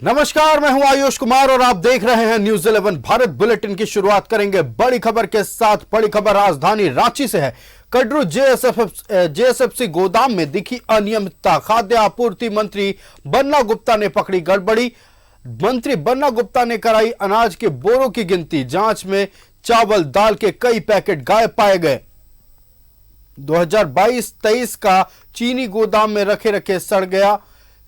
नमस्कार, मैं हूं आयुष कुमार और आप देख रहे हैं न्यूज 11 भारत बुलेटिन की शुरुआत करेंगे बड़ी खबर के साथ। बड़ी खबर राजधानी रांची से है। कटरू जेएसएफसी गोदाम में दिखी अनियमितता। खाद्य आपूर्ति मंत्री बन्ना गुप्ता ने पकड़ी गड़बड़ी। मंत्री बन्ना गुप्ता ने कराई अनाज के बोरों की गिनती। जांच में चावल दाल के कई पैकेट गायब पाए गए। 2022-23 का चीनी गोदाम में रखे सड़ गया।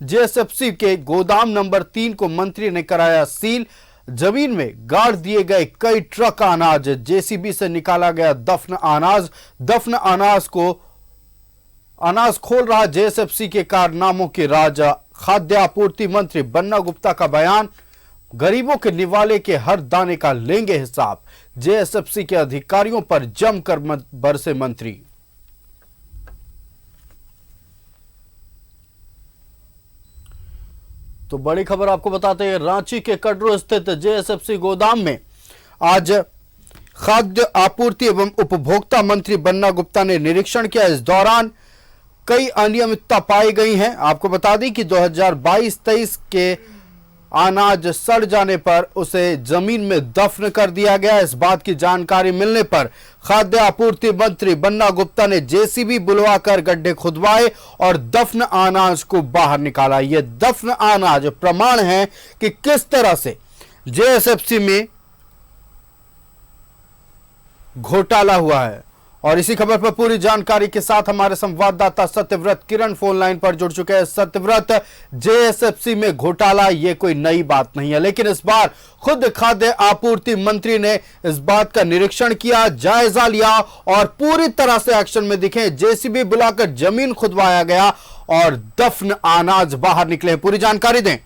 जेएसएफसी के गोदाम नंबर 3 को मंत्री ने कराया सील। जमीन में गाड़ दिए गए कई ट्रक अनाज। जेसीबी से निकाला गया दफन अनाज खोल रहा जेएसएफसी के कारनामों के राज। खाद्य आपूर्ति मंत्री बन्ना गुप्ता का बयान, गरीबों के निवाले के हर दाने का लेंगे हिसाब। जेएसएफसी के अधिकारियों पर जमकर बरसे मंत्री। तो बड़ी खबर आपको बताते हैं, रांची के कटरू स्थित जेएसएफसी गोदाम में आज खाद्य आपूर्ति एवं उपभोक्ता मंत्री बन्ना गुप्ता ने निरीक्षण किया। इस दौरान कई अनियमितता पाई गई हैं। आपको बता दें कि 2022-23 के अनाज सड़ जाने पर उसे जमीन में दफन कर दिया गया। इस बात की जानकारी मिलने पर खाद्य आपूर्ति मंत्री बन्ना गुप्ता ने जेसीबी बुलवाकर गड्ढे खुदवाए और दफन अनाज को बाहर निकाला। यह दफन अनाज प्रमाण है कि किस तरह से जेएसएफसी में घोटाला हुआ है। और इसी खबर पर पूरी जानकारी के साथ हमारे संवाददाता सत्यव्रत किरण फोन लाइन पर जुड़ चुके हैं। सत्यव्रत, जेएसएफसी में घोटाला ये कोई नई बात नहीं है, लेकिन इस बार खुद खाद्य आपूर्ति मंत्री ने इस बात का निरीक्षण किया, जायजा लिया और पूरी तरह से एक्शन में दिखे। जेसीबी बुलाकर जमीन खुदवाया गया और दफन अनाज बाहर निकले। पूरी जानकारी दें।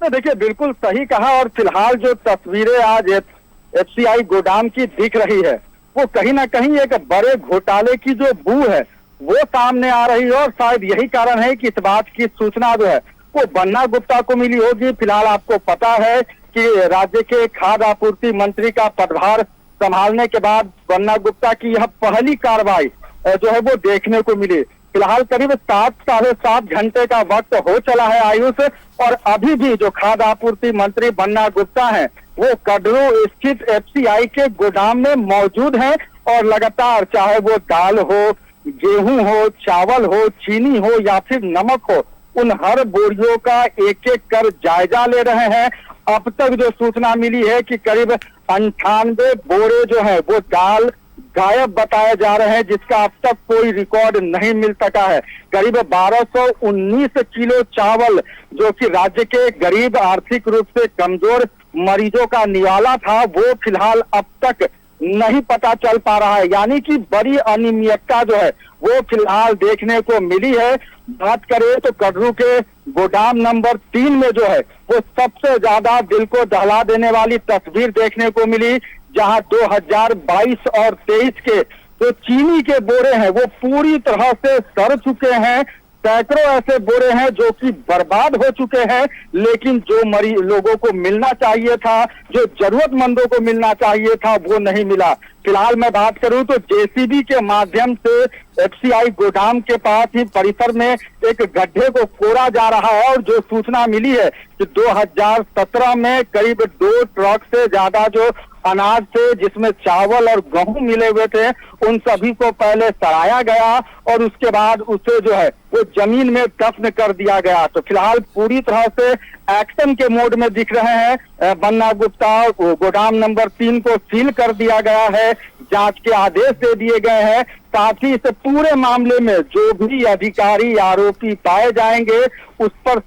देखिए, बिल्कुल सही कहा। और फिलहाल जो तस्वीरें आज एफसीआई गोदाम की दिख रही है, वो कहीं ना कहीं एक बड़े घोटाले की जो बू है वो सामने आ रही है। और शायद यही कारण है कि इस बात की सूचना जो है वो बन्ना गुप्ता को मिली होगी। फिलहाल आपको पता है कि राज्य के खाद्य आपूर्ति मंत्री का पदभार संभालने के बाद बन्ना गुप्ता की यह पहली कार्रवाई जो है वो देखने को मिली। फिलहाल करीब 7-7.5 घंटे का वक्त हो चला है आयुष, और अभी भी जो खाद्य आपूर्ति मंत्री बन्ना गुप्ता है वो कटरू स्थित एफसीआई के गोदाम में मौजूद हैं और लगातार चाहे वो दाल हो, गेहूं हो, चावल हो, चीनी हो या फिर नमक हो, उन हर बोरियों का एक एक कर जायजा ले रहे हैं। अब तक जो सूचना मिली है कि करीब 98 बोरे जो है वो दाल गायब बताए जा रहे हैं, जिसका अब तक कोई रिकॉर्ड नहीं मिल सका है। करीब 1219 किलो चावल जो कि राज्य के गरीब, आर्थिक रूप से कमजोर मरीजों का निवाला था, वो फिलहाल अब तक नहीं पता चल पा रहा है। यानी कि बड़ी अनियमितता जो है वो फिलहाल देखने को मिली है। बात करें तो कटरू के गोदाम नंबर 3 में जो है वो सबसे ज्यादा दिल को दहला देने वाली तस्वीर देखने को मिली, जहां 2022 और 23 के जो चीनी के बोरे हैं वो पूरी तरह से सड़ चुके हैं। सैकड़ों ऐसे बोरे हैं जो कि बर्बाद हो चुके हैं, लेकिन जो लोगों को मिलना चाहिए था, जो जरूरतमंदों को मिलना चाहिए था, वो नहीं मिला। फिलहाल मैं बात करूं तो जेसीबी के माध्यम से एफसीआई गोदाम के पास ही परिसर में एक गड्ढे को खोदा जा रहा है। और जो सूचना मिली है कि 2017 में करीब 2 ट्रक से ज्यादा जो अनाज थे, जिसमें चावल और गेहूं मिले हुए थे, उन सभी को पहले सड़ाया गया और उसके बाद उसे जो है वो जमीन में दफन कर दिया गया। तो फिलहाल पूरी तरह से एक्शन के मोड में दिख रहे हैं बन्ना गुप्ता। गोदाम नंबर 3 को सील कर दिया गया है, जांच के आदेश दे दिए गए हैं। साथ ही इस पूरे मामले में जो भी अधिकारी आरोपी पाए जाएंगे उस पर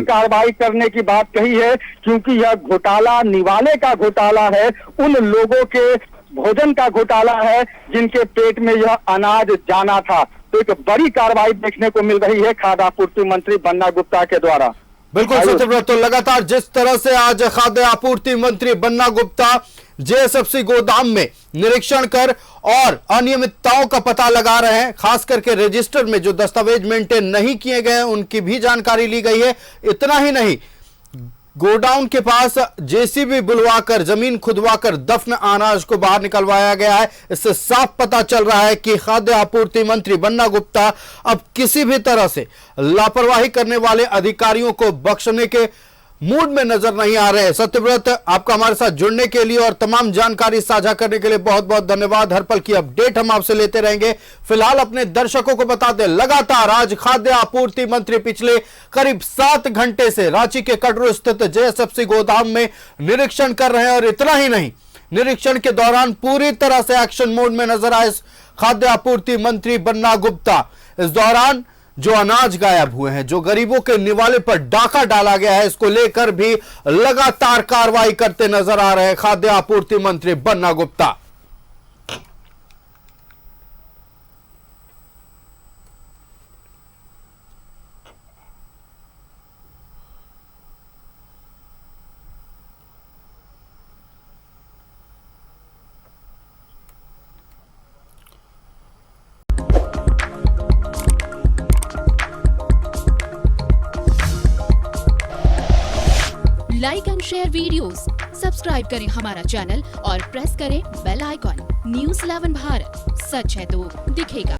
कार्रवाई करने की बात कही है, क्योंकि यह घोटाला निवाले का घोटाला है, उन लोगों के भोजन का घोटाला है जिनके पेट में यह अनाज जाना था। तो एक बड़ी कार्रवाई देखने को मिल रही है खाद्य आपूर्ति मंत्री बन्ना गुप्ता के द्वारा। बिल्कुल सत्यव्रत, तो लगातार जिस तरह से आज खाद्य आपूर्ति मंत्री बन्ना गुप्ता जेएसएफसी गोदाम में निरीक्षण कर और अनियमितताओं का पता लगा रहे हैं, खास करके रजिस्टर में जो दस्तावेज मेंटेन नहीं किए गए हैं उनकी भी जानकारी ली गई है। इतना ही नहीं, गोडाउन के पास जेसीबी बुलवाकर जमीन खुदवाकर दफन अनाज को बाहर निकलवाया गया है। इससे साफ पता चल रहा है कि खाद्य आपूर्ति मंत्री बन्ना गुप्ता अब किसी भी तरह से लापरवाही करने वाले अधिकारियों को बख्शने के मूड में नजर नहीं आ रहे। सत्यव्रत, आपका हमारे साथ जुड़ने के लिए और तमाम जानकारी साझा करने के लिए बहुत बहुत धन्यवाद। हर पल की अपडेट हम आपसे लेते रहेंगे। फिलहाल अपने दर्शकों को बता दें, लगातार आज खाद्य आपूर्ति मंत्री पिछले करीब 7 घंटे से रांची के कटरू स्थित जेएसएफसी गोदाम में निरीक्षण कर रहे हैं और इतना ही नहीं, निरीक्षण के दौरान पूरी तरह से एक्शन मोड में नजर आए खाद्य आपूर्ति मंत्री बन्ना गुप्ता। इस दौरान जो अनाज गायब हुए हैं, जो गरीबों के निवाले पर डाका डाला गया है, इसको लेकर भी लगातार कार्रवाई करते नजर आ रहे हैं खाद्य आपूर्ति मंत्री Banna Gupta. Like and share videos, subscribe करें हमारा चैनल और प्रेस करें बेल आइकॉन। न्यूज़ 11 भारत, सच है तो दिखेगा।